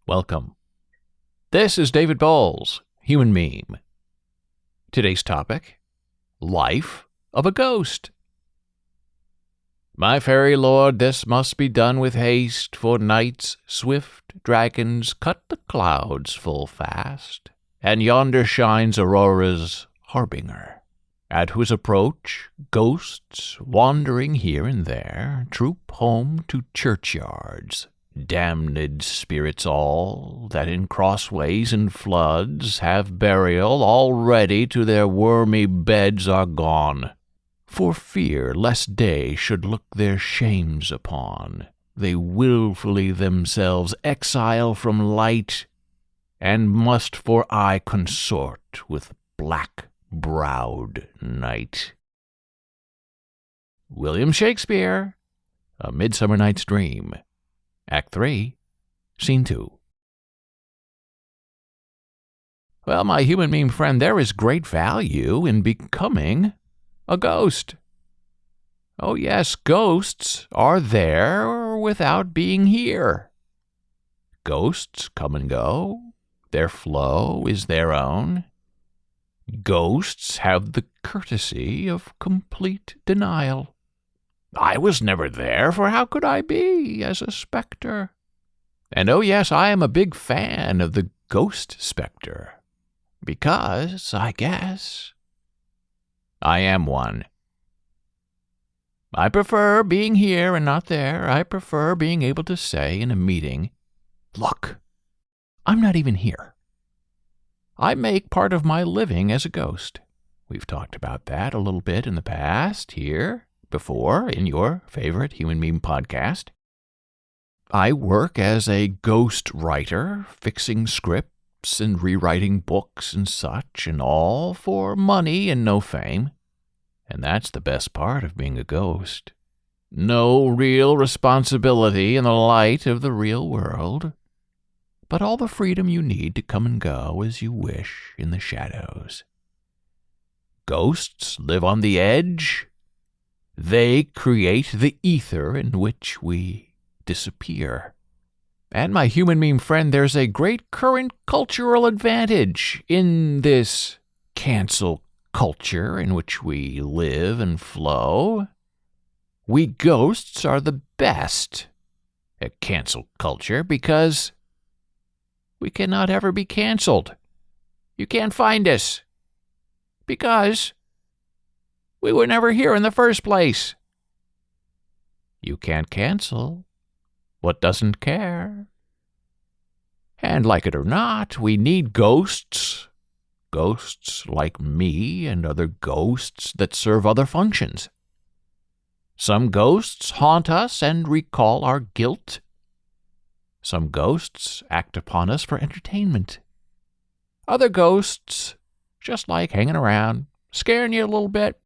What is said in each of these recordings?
Welcome. This is David Bowles, Human Meme. Today's topic, Life of a Ghost. My fairy lord, this must be done with haste, for night's swift dragons cut the clouds full fast, and yonder shines Aurora's harbinger, at whose approach ghosts, wandering here and there, troop home to churchyards. Damned spirits all, that in crossways and floods have burial, already to their wormy beds are gone. For fear lest day should look their shames upon, they wilfully themselves exile from light, and must for aye consort with black-browed night. William Shakespeare, A Midsummer Night's Dream. Act 3, Scene 2. Well, my human meme friend, there is great value in becoming a ghost. Oh yes, ghosts are there without being here. Ghosts come and go. Their flow is their own. Ghosts have the courtesy of complete denial. I was never there, for how could I be as a spectre? And oh yes, I am a big fan of the ghost spectre, because, I guess, I am one. I prefer being here and not there. I prefer being able to say in a meeting, look, I'm not even here. I make part of my living as a ghost. We've talked about that a little bit in the past here. Before, in your favorite Human Meme podcast. I work as a ghost writer, fixing scripts and rewriting books and such, and all for money and no fame. And that's the best part of being a ghost. No real responsibility in the light of the real world, but all the freedom you need to come and go as you wish in the shadows. Ghosts live on the edge. They create the ether in which we disappear. And my human meme friend, there's a great current cultural advantage in this cancel culture in which we live and flow. We ghosts are the best at cancel culture because we cannot ever be canceled. You can't find us because we were never here in the first place. You can't cancel what doesn't care. And like it or not, we need ghosts. Ghosts like me and other ghosts that serve other functions. Some ghosts haunt us and recall our guilt. Some ghosts act upon us for entertainment. Other ghosts just like hanging around, scaring you a little bit,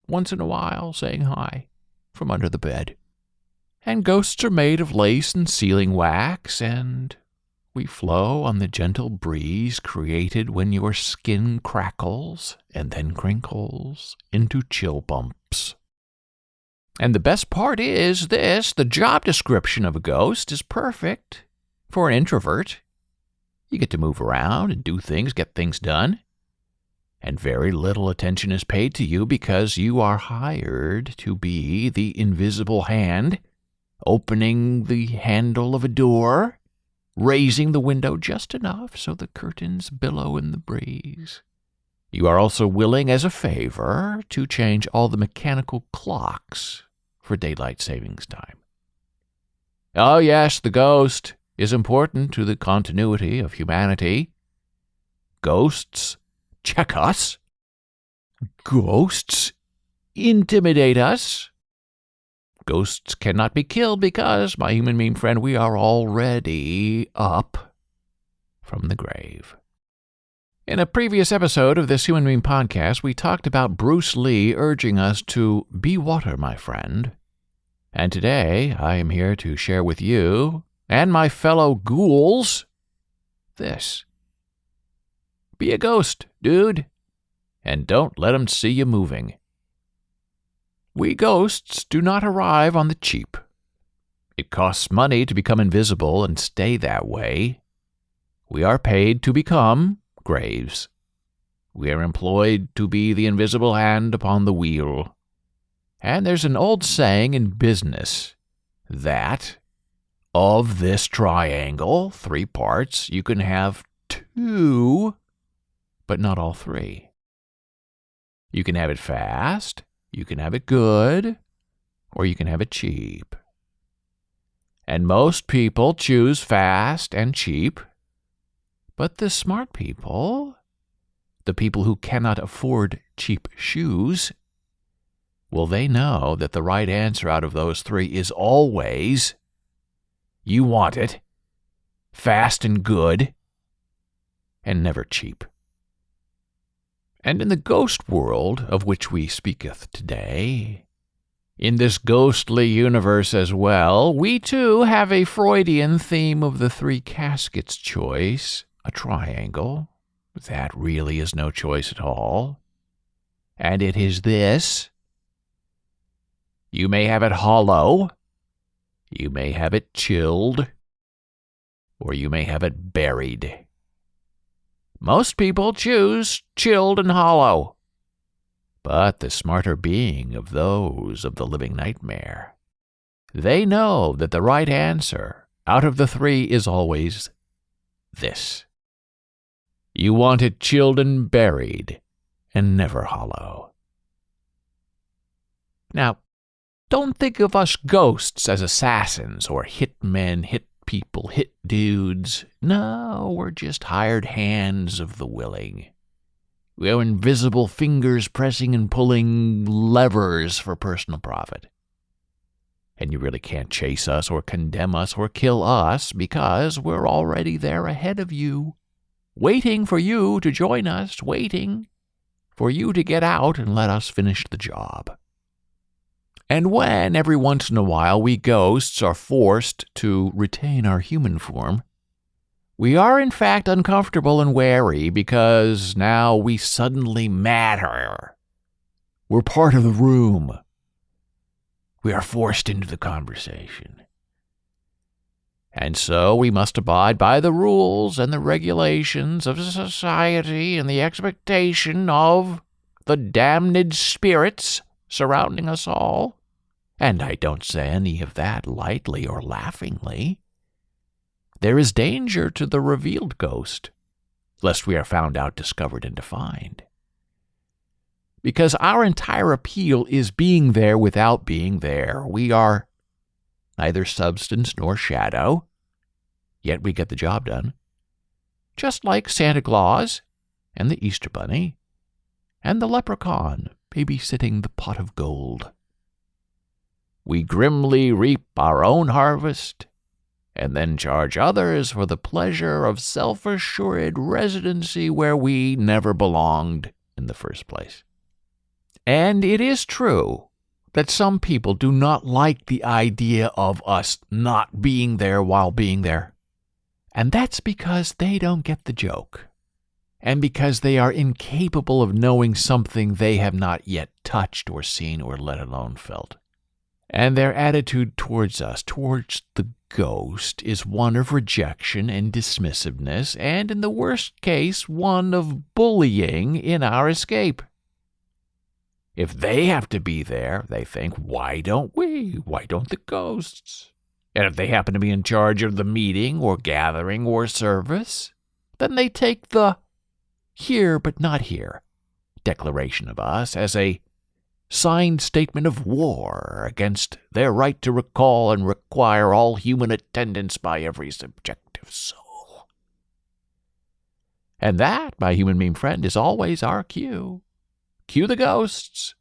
once in a while saying hi from under the bed. And ghosts are made of lace and sealing wax, and we flow on the gentle breeze created when your skin crackles and then crinkles into chill bumps. And the best part is this, the job description of a ghost is perfect for an introvert. You get to move around and do things, get things done. And very little attention is paid to you because you are hired to be the invisible hand, opening the handle of a door, raising the window just enough so the curtains billow in the breeze. You are also willing, as a favor, to change all the mechanical clocks for daylight savings time. Oh yes, the ghost is important to the continuity of humanity. Ghosts check us. Ghosts intimidate us. Ghosts cannot be killed because, my human meme friend, we are already up from the grave. In a previous episode of this Human Meme podcast, we talked about Bruce Lee urging us to be water, my friend. And today, I am here to share with you and my fellow ghouls this. Be a ghost, dude, and don't let 'em see you moving. We ghosts do not arrive on the cheap. It costs money to become invisible and stay that way. We are paid to become graves. We are employed to be the invisible hand upon the wheel. And there's an old saying in business that of this triangle, 3 parts, you can have 2, but not all 3. You can have it fast, you can have it good, or you can have it cheap. And most people choose fast and cheap, but the smart people, the people who cannot afford cheap shoes, well, they know that the right answer out of those 3 is always, you want it, fast and good, and never cheap. And in the ghost world of which we speaketh today, in this ghostly universe as well, we too have a Freudian theme of the 3 caskets choice, a triangle. That really is no choice at all. And it is this: you may have it hollow, you may have it chilled, or you may have it buried. Most people choose chilled and hollow, but the smarter being of those of the living nightmare, they know that the right answer out of the 3 is always this: you want it chilled and buried, and never hollow. Now, don't think of us ghosts as assassins or hitmen, hit people, hit dudes. No, we're just hired hands of the willing. We're invisible fingers pressing and pulling levers for personal profit. And you really can't chase us or condemn us or kill us because we're already there ahead of you, waiting for you to join us, waiting for you to get out and let us finish the job. And when, every once in a while, we ghosts are forced to retain our human form, we are in fact uncomfortable and wary because now we suddenly matter. We're part of the room. We are forced into the conversation. And so we must abide by the rules and the regulations of society and the expectation of the damned spirits surrounding us all. And I don't say any of that lightly or laughingly. There is danger to the revealed ghost, lest we are found out, discovered, and defined. Because our entire appeal is being there without being there. We are neither substance nor shadow, yet we get the job done. Just like Santa Claus and the Easter Bunny and the leprechaun babysitting the pot of gold. We grimly reap our own harvest and then charge others for the pleasure of self-assured residency where we never belonged in the first place. And it is true that some people do not like the idea of us not being there while being there. And that's because they don't get the joke, and because they are incapable of knowing something they have not yet touched or seen or let alone felt. And their attitude towards us, towards the ghost, is one of rejection and dismissiveness, and in the worst case, one of bullying in our escape. If they have to be there, they think, why don't we? Why don't the ghosts? And if they happen to be in charge of the meeting or gathering or service, then they take the here but not here declaration of us as a signed statement of war against their right to recall and require all human attendance by every subjective soul. And that, my human meme friend, is always our cue. Cue the ghosts.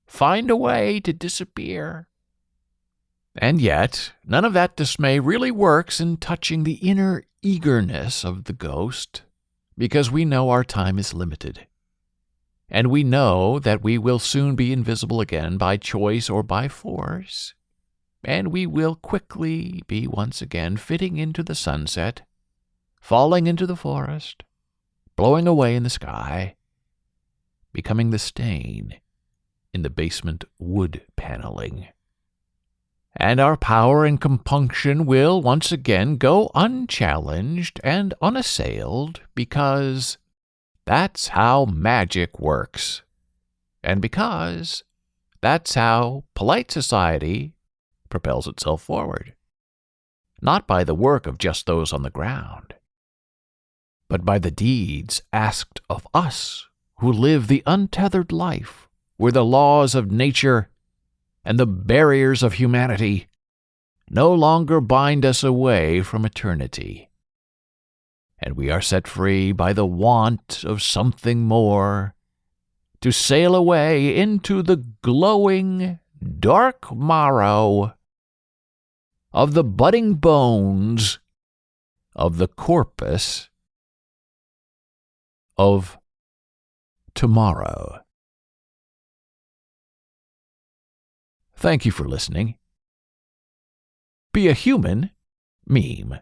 Find a way to disappear. And yet, none of that dismay really works in touching the inner eagerness of the ghost, because we know our time is limited. And we know that we will soon be invisible again by choice or by force, and we will quickly be once again fitting into the sunset, falling into the forest, blowing away in the sky, becoming the stain in the basement wood paneling. and our power and compunction will once again go unchallenged and unassailed, because that's how magic works, and because that's how polite society propels itself forward. Not by the work of just those on the ground, but by the deeds asked of us who live the untethered life where the laws of nature and the barriers of humanity no longer bind us away from eternity, and we are set free by the want of something more to sail away into the glowing, dark morrow of the budding bones of the corpus of tomorrow. Thank you for listening. Be a human meme.